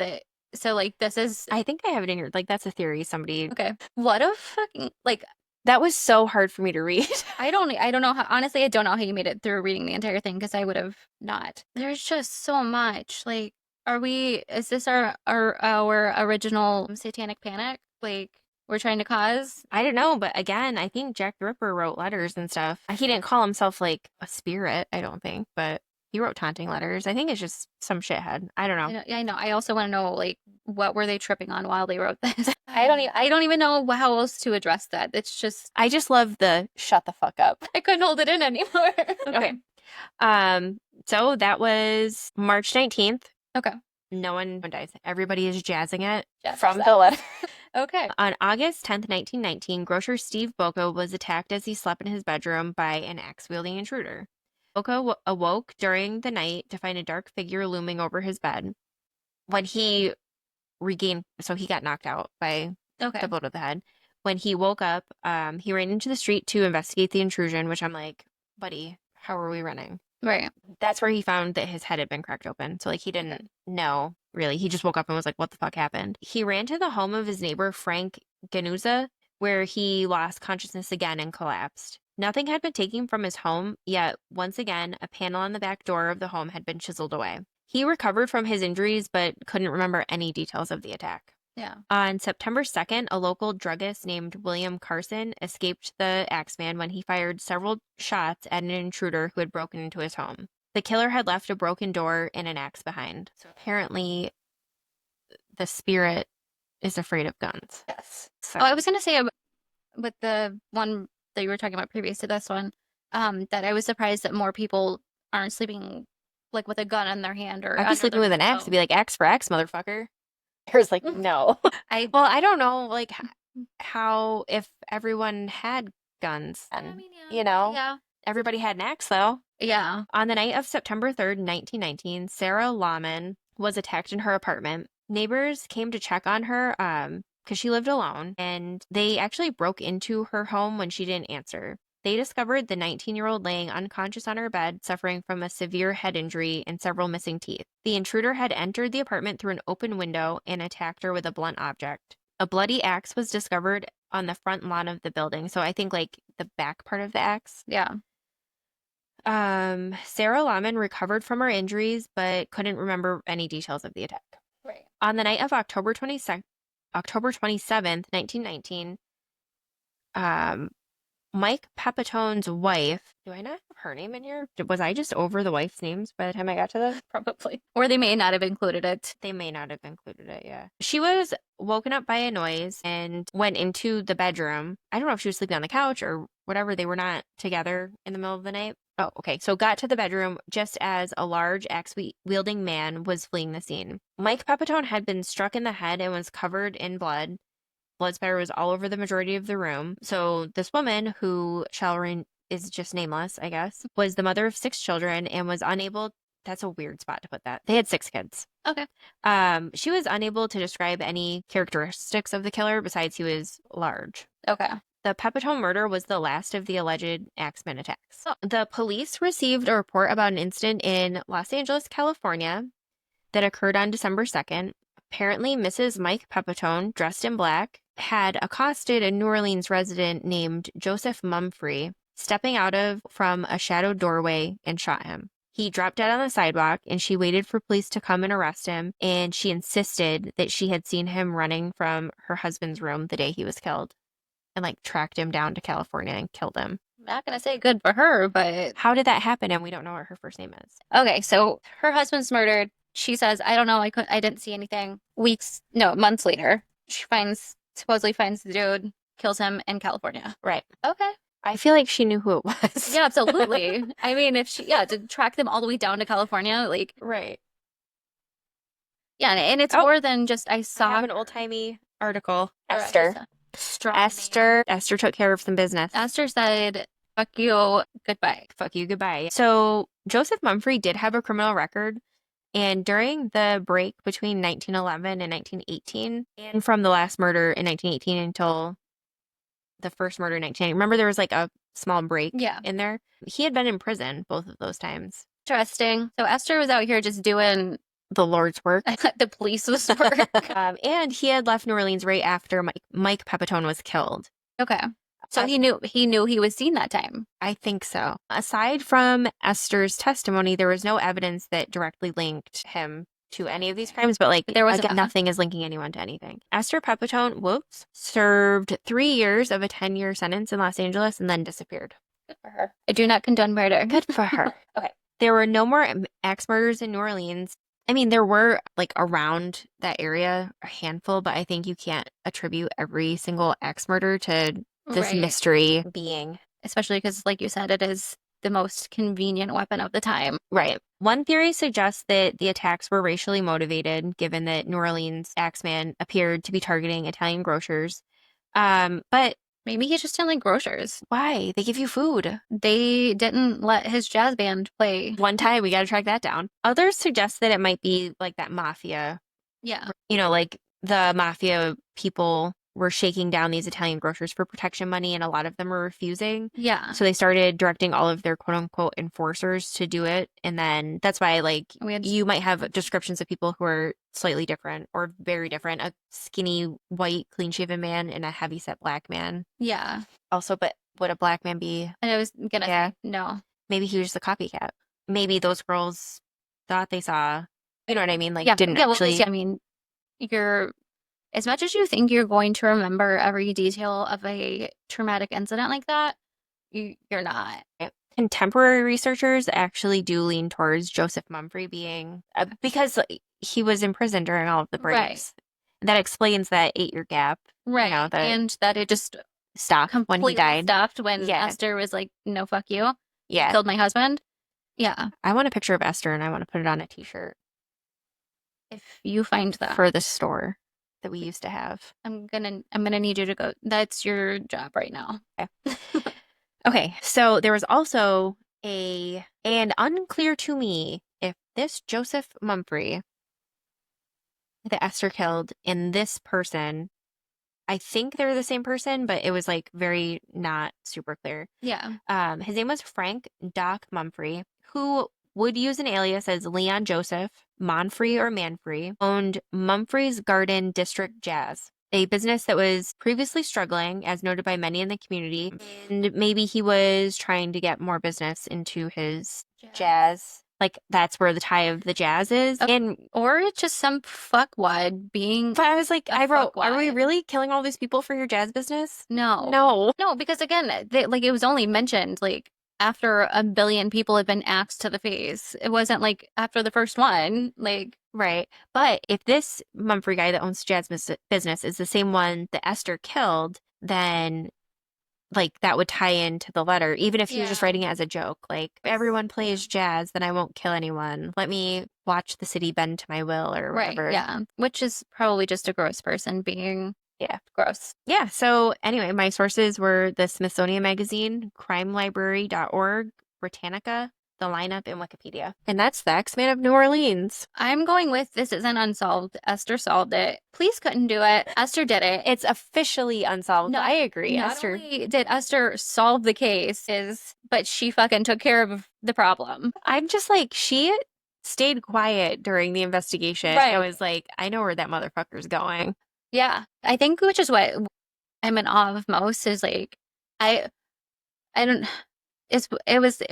like this is. I think I have it in here. Like, that's a theory somebody. Okay. What a fucking, like. That was so hard for me to read. I don't know how, honestly, I don't know how you made it through reading the entire thing because I would have not. There's just so much. Like, is this our original satanic panic? Like, we're trying to cause? I don't know, but again, I think Jack the Ripper wrote letters and stuff. He didn't call himself like a spirit, I don't think, but he wrote taunting letters. I think it's just some shithead. I don't know. I know. I also want to know, like, what were they tripping on while they wrote this? I don't even know how else to address that. It's just, I just love the shut the fuck up. I couldn't hold it in anymore. Okay. So that was March 19th. Okay. No one dies. Everybody is jazzing it Jazz from that. the letter. Okay. On August 10th, 1919, grocer Steve Boko was attacked as he slept in his bedroom by an axe-wielding intruder. Boko awoke during the night to find a dark figure looming over his bed. When he he got knocked out by the blow to the head. When he woke up, he ran into the street to investigate the intrusion, which I'm like, buddy, how are we running? Right. That's where he found that his head had been cracked open. So, like, he didn't know, really. He just woke up and was like, what the fuck happened? He ran to the home of his neighbor, Frank Ganuza, where he lost consciousness again and collapsed. Nothing had been taken from his home, yet once again, a panel on the back door of the home had been chiseled away. He recovered from his injuries, but couldn't remember any details of the attack. Yeah. On September 2nd, a local druggist named William Carson escaped the Axeman when he fired several shots at an intruder who had broken into his home. The killer had left a broken door and an axe behind. So apparently, the spirit is afraid of guns. Yes. So. Oh, I was going to say with the one that you were talking about previous to this one, that I was surprised that more people aren't sleeping like with a gun in their hand or. I'd be sleeping with an axe to be like, axe for axe, motherfucker. There's like, no. I don't know, like, how, if everyone had guns, and, I mean, yeah. Everybody had an axe, though. Yeah. On the night of September 3rd, 1919, Sarah Lawman was attacked in her apartment. Neighbors came to check on her, because she lived alone, and they actually broke into her home when she didn't answer. They discovered the 19-year-old laying unconscious on her bed, suffering from a severe head injury and several missing teeth. The intruder had entered the apartment through an open window and attacked her with a blunt object. A bloody axe was discovered on the front lawn of the building. So I think, like, the back part of the axe. Yeah. Sarah Lawman recovered from her injuries, but couldn't remember any details of the attack. Right. On the night of October 27th, 1919, um, Mike Pepitone's wife, do I not have her name in here? Was I just over the wife's names by the time I got to this? Probably. Or they may not have included it. They may not have included it, yeah. She was woken up by a noise and went into the bedroom. I don't know if she was sleeping on the couch or whatever. They were not together in the middle of the night. Oh, okay. So got to the bedroom just as a large axe-wielding man was fleeing the scene. Mike Pepitone had been struck in the head and was covered in blood. Blood spatter was all over the majority of the room. So this woman, who is just nameless, I guess, was the mother of 6 children and was unable. That's a weird spot to put that. They had 6 kids. Okay. She was unable to describe any characteristics of the killer besides he was large. Okay. The Pepitone murder was the last of the alleged Axeman attacks. The police received a report about an incident in Los Angeles, California that occurred on December 2nd. Apparently, Mrs. Mike Pepitone, dressed in black, had accosted a New Orleans resident named Joseph Mumfree, stepping from a shadowed doorway and shot him. He dropped dead on the sidewalk, and she waited for police to come and arrest him, and she insisted that she had seen him running from her husband's room the day he was killed and, like, tracked him down to California and killed him. I'm not going to say good for her, but... How did that happen? And we don't know what her first name is. Okay, so her husband's murdered. She says, I don't know, I didn't see anything. Months later, she supposedly finds the dude, kills him in California. Right. Okay. I feel like she knew who it was. Yeah, absolutely. I mean, to track them all the way down to California, like... Right. Yeah, and it's more than just, I have an old-timey article. Esther. Esther took care of some business. Esther said, fuck you, goodbye. Fuck you, goodbye. So Joseph Mumfree did have a criminal record. And during the break between 1911 and 1918, and from the last murder in 1918 until the first murder in 1980, remember there was like a small break in there? He had been in prison both of those times. Interesting. So Esther was out here just doing the Lord's work. The police's work. And he had left New Orleans right after Mike Pepitone was killed. Okay. So he knew he was seen that time. I think so. Aside from Esther's testimony, there was no evidence that directly linked him to any of these crimes, but there was nothing is linking anyone to anything. Esther Pepitone, served 3 years of a 10-year sentence in Los Angeles and then disappeared. Good for her. I do not condone murder. Good for her. Okay. There were no more axe murders in New Orleans. I mean, there were, around that area, a handful, but I think you can't attribute every single axe murder to this mystery being. Especially because, like you said, it is the most convenient weapon of the time. Right. One theory suggests that the attacks were racially motivated, given that New Orleans Axeman appeared to be targeting Italian grocers. But maybe he's just telling grocers. Why? They give you food. They didn't let his jazz band play. One time, we got to track that down. Others suggest that it might be like that mafia. Yeah. The mafia people were shaking down these Italian grocers for protection money, and a lot of them were refusing. Yeah. So they started directing all of their quote-unquote enforcers to do it. And then that's why, you might have descriptions of people who are slightly different or very different. A skinny, white, clean-shaven man and a heavy-set black man. Yeah. Also, but would a black man be... And I was gonna say, no. Maybe he was just a copycat. Maybe those girls thought they saw... You know what I mean? Didn't actually... Well, I mean, as much as you think you're going to remember every detail of a traumatic incident like that, you're not. Contemporary researchers actually do lean towards Joseph Mumfree being, because he was in prison during all of the breaks. Right. That explains that 8-year gap. Right. And that it just stopped when he died. Stopped when Esther was like, no, fuck you. Yeah. Killed my husband. Yeah. I want a picture of Esther and I want to put it on a t-shirt. If you find that. For the store that we used to have. I'm gonna need you to go. That's your job right now. Okay. Okay, so there was also and unclear to me if this Joseph Mumfree that Esther killed and this person, I think they're the same person, but it was very not super clear. Yeah. His name was Frank Doc Mumfree, who would use an alias as Leon Joseph Monfree or Manfree, owned Mumfree's Garden District Jazz. a business that was previously struggling, as noted by many in the community, and maybe he was trying to get more business into his jazz. Like that's where the tie of the jazz is. And Or it's just some fuckwad being. but I was like, a I wrote, are we fuckwad. really killing all these people for your jazz business? No. No. No, because again, like it was only mentioned like after a billion people had been axed to the face. It wasn't like after the first one. Like, Right. But if this Mumfrey guy that owns the jazz business is the same one that Esther killed, then like that would tie into the letter, even if he was just Yeah. writing it as a joke. Like, if everyone plays jazz, then I won't kill anyone. Let me watch the city bend to my will or right, whatever. yeah. Which is probably just a gross person being Yeah. gross. Yeah. So anyway, my sources were the Smithsonian Magazine, crimelibrary.org, Britannica, the lineup, and Wikipedia. And that's the Axeman of New Orleans. I'm going with this isn't unsolved. Esther solved it. Police couldn't do it. Esther did it. It's officially unsolved. No, I agree. Not Esther. only did Esther solve the case, but she fucking took care of the problem. I'm just like, she stayed quiet during the investigation. Right. I was like, I know where that motherfucker's going. Yeah, I think which is what I'm in awe of most is like I don't.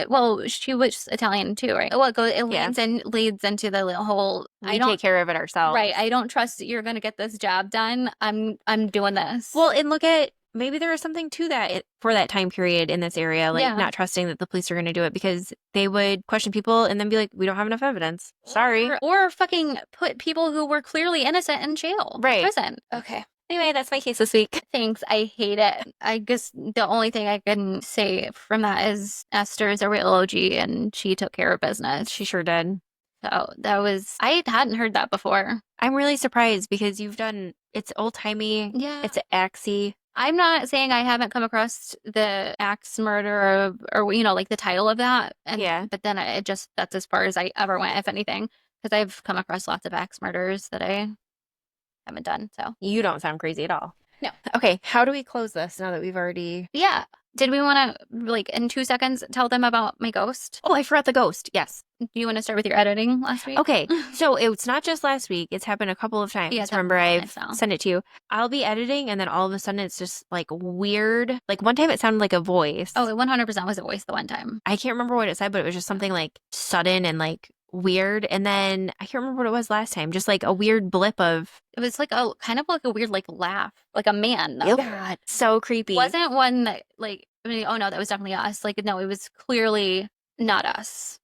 Well, she was Italian too, right? Well, it Yeah. leads into the whole. We take care of it ourselves. Right. I don't trust that you're gonna get this job done. I'm doing this. Well, and look at maybe there is something to that for that time period in this area, like Yeah. not trusting that the police are going to do it because they would question people and then be like, we don't have enough evidence. Sorry. Or fucking put people who were clearly innocent in jail. Right. Prison. Okay. Anyway, that's my case this week. Thanks. I hate it. I guess the only thing I can say from that is Esther is a real OG and she took care of business. She sure did. So that was, I hadn't heard that before. I'm really surprised because you've done, it's old timey. Yeah. It's axy. I'm not saying I haven't come across the axe murder or you know, like the title of that. And, Yeah. But then that's as far as I ever went, if anything, because I've come across lots of axe murders that I haven't done. So You don't sound crazy at all. No. Okay, how do we close this now that we've already... Yeah. Did we want to, like, in 2 seconds, tell them about my ghost? Oh, I forgot the ghost. Yes. Do you want to start with your editing last week? Okay, so it's not just last week. It's happened a couple of times. Yeah, Remember, I've now. sent it to you. I'll be editing, and then all of a sudden, it's just like weird. Like one time, it sounded like a voice. Oh, it 100% was a voice the one time. I can't remember what it said, but it was just something like sudden and like weird. And then I can't remember what it was last time. Just like a weird blip of... It was like a kind of like a weird like laugh, like a man. Oh, God, so creepy. Wasn't one that like, I mean, oh no, that was definitely us. Like, no, it was clearly not us.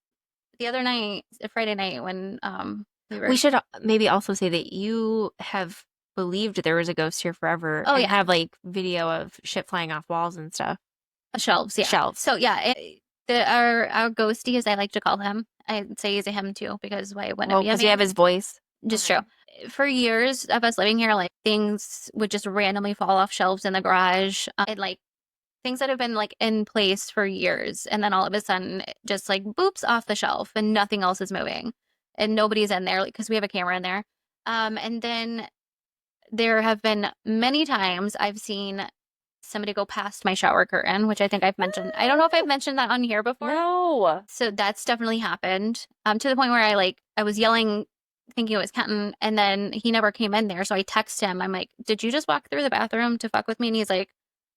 The other night, Friday night, when we should maybe also say that you have believed there was a ghost here forever. Oh, and yeah. have like video of shit flying off walls and stuff. Shelves, yeah. Shelves. So yeah, our ghosty, as I like to call him, I'd say he's a him too, because why wouldn't it be? Because you have his voice. Just true. For years of us living here, like things would just randomly fall off shelves in the garage, and like things that have been like in place for years, and then all of a sudden, it just like boops off the shelf, and nothing else is moving, and nobody's in there, like because we have a camera in there. And then there have been many times I've seen somebody go past my shower curtain, which I think I've mentioned. I don't know if I've mentioned that on here before. No. So that's definitely happened. To the point where I was yelling, thinking it was Kenton, and then he never came in there. So I text him. I'm like, "Did you just walk through the bathroom to fuck with me?" And he's like,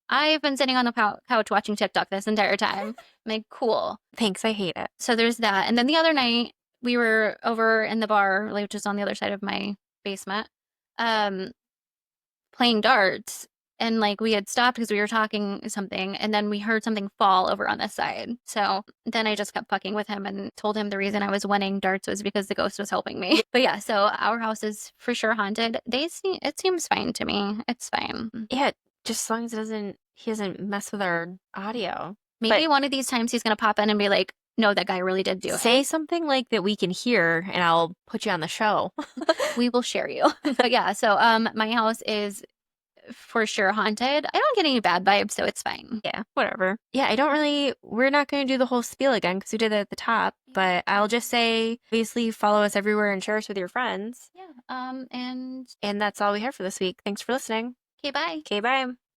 "I've been sitting on the couch watching TikTok this entire time." I'm like, "Cool. Thanks, I hate it. So there's that. And then the other night we were over in the bar, like, which is on the other side of my basement, playing darts. And like we had stopped because we were talking something, and then we heard something fall over on this side. So then I just kept fucking with him and told him the reason I was winning darts was because the ghost was helping me. But yeah, so our house is for sure haunted. It seems fine to me. It's fine. Yeah, just as long as he doesn't mess with our audio. Maybe one of these times he's gonna pop in and be like, "No, that guy really did do it." Say something like that we can hear, and I'll put you on the show. We will share you. But yeah, so my house is for sure haunted. I don't get any bad vibes, so it's fine. Yeah, whatever. Yeah, we're not going to do the whole spiel again because we did it at the top, but I'll just say, obviously follow us everywhere and share us with your friends. Yeah. And that's all we have for this week. Thanks for listening. okay, bye. Okay, bye.